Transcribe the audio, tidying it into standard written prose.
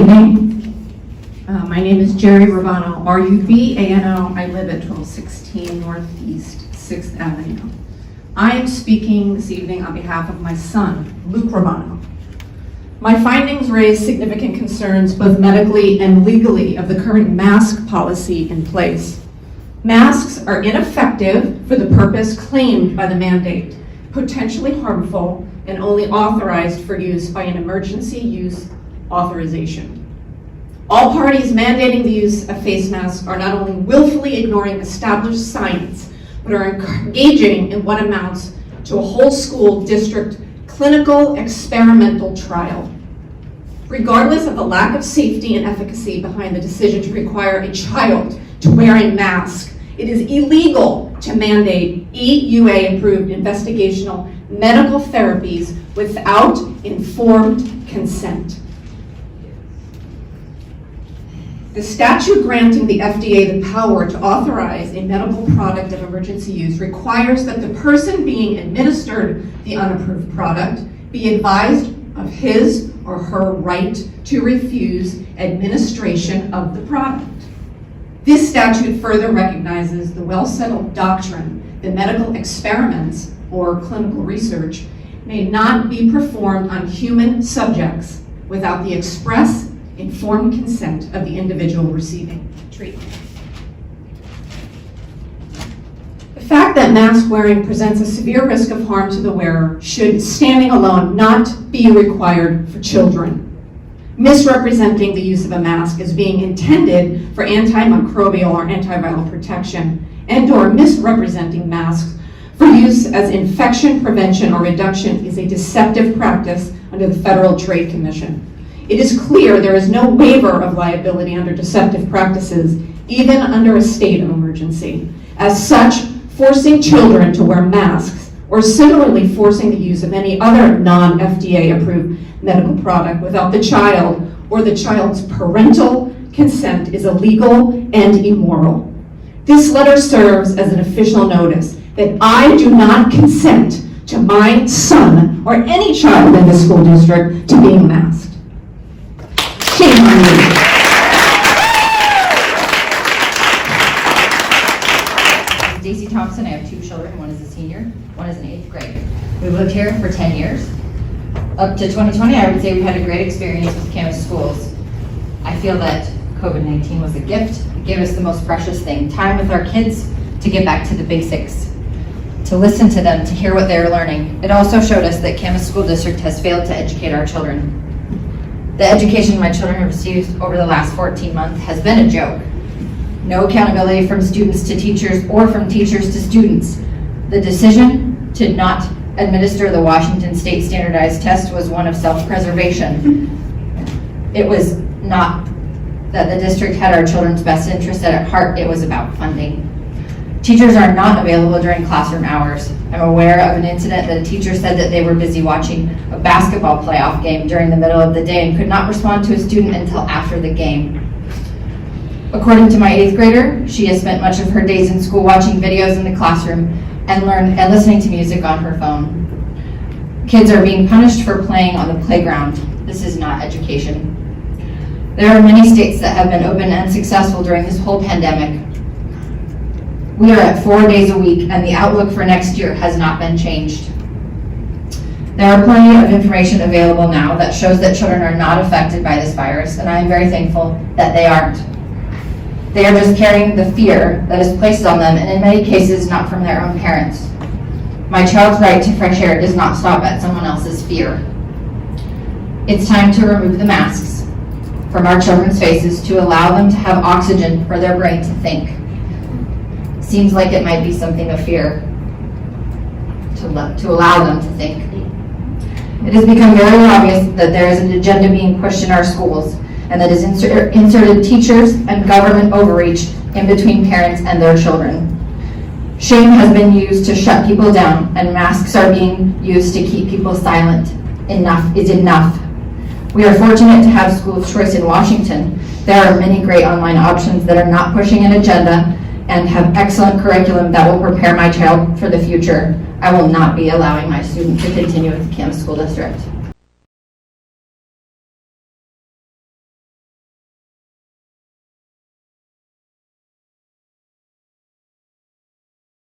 evening. My name is Jerry Rubano, R-U-B-A-N-O. I live at 1216 Northeast 6th Avenue. I am speaking this evening on behalf of my son, Luke Rubano. My findings raise significant concerns both medically and legally of the current mask policy in place. Masks are ineffective for the purpose claimed by the mandate, potentially harmful, and only authorized for use by an emergency use authorization. All parties mandating the use of face masks are not only willfully ignoring established science, but are engaging in what amounts to a whole school district clinical experimental trial. Regardless of the lack of safety and efficacy behind the decision to require a child to wear a mask, it is illegal to mandate EUA-approved investigational medical therapies without informed consent. The statute granting the FDA the power to authorize a medical product of emergency use requires that the person being administered the unapproved product be advised of his or her right to refuse administration of the product. This statute further recognizes the well-settled doctrine that medical experiments or clinical research may not be performed on human subjects without the express informed consent of the individual receiving treatment. The fact that mask wearing presents a severe risk of harm to the wearer should, standing alone, not be required for children. Misrepresenting the use of a mask as being intended for antimicrobial or antiviral protection and/or misrepresenting masks for use as infection prevention or reduction is a deceptive practice under the Federal Trade Commission. It is clear there is no waiver of liability under deceptive practices, even under a state of emergency. As such, forcing children to wear masks or similarly forcing the use of any other non-FDA approved medical product without the child or the child's parental consent is illegal and immoral. This letter serves as an official notice that I do not consent to my son or any child in the school district to being masked. Shame on you. Daisy Thompson. I have two children. One is a senior, one is in 8th grade. We've lived here for 10 years. Up to 2020, I would say we had a great experience with Camas Schools. I feel that COVID-19 was a gift. It gave us the most precious thing, time with our kids to get back to the basics, to listen to them, to hear what they're learning. It also showed us that Camas School District has failed to educate our children. The education my children have received over the last 14 months has been a joke. No accountability from students to teachers or from teachers to students. The decision to not administer the Washington State Standardized Test was one of self-preservation. It was not that the district had our children's best interest at heart, it was about funding. Teachers are not available during classroom hours. I'm aware of an incident that a teacher said that they were busy watching a basketball playoff game during the middle of the day and could not respond to a student until after the game. According to my 8th grader, she has spent much of her days in school watching videos in the classroom and listening to music on her phone. Kids are being punished for playing on the playground. This is not education. There are many states that have been open and successful during this whole pandemic. We are at 4 days a week, and the outlook for next year has not been changed. There are plenty of information available now that shows that children are not affected by this virus, and I am very thankful that they aren't. They are just carrying the fear that is placed on them, and in many cases, not from their own parents. My child's right to fresh air does not stop at someone else's fear. It's time to remove the masks from our children's faces to allow them to have oxygen for their brain to think. Seems like it might be something of fear to allow them to think. It has become very obvious that there is an agenda being pushed in our schools and that has inserted teachers and government overreach in between parents and their children. Shame has been used to shut people down, and masks are being used to keep people silent. Enough is enough. We are fortunate to have school choice in Washington. There are many great online options that are not pushing an agenda and have excellent curriculum that will prepare my child for the future. I will not be allowing my student to continue with the Camas School District.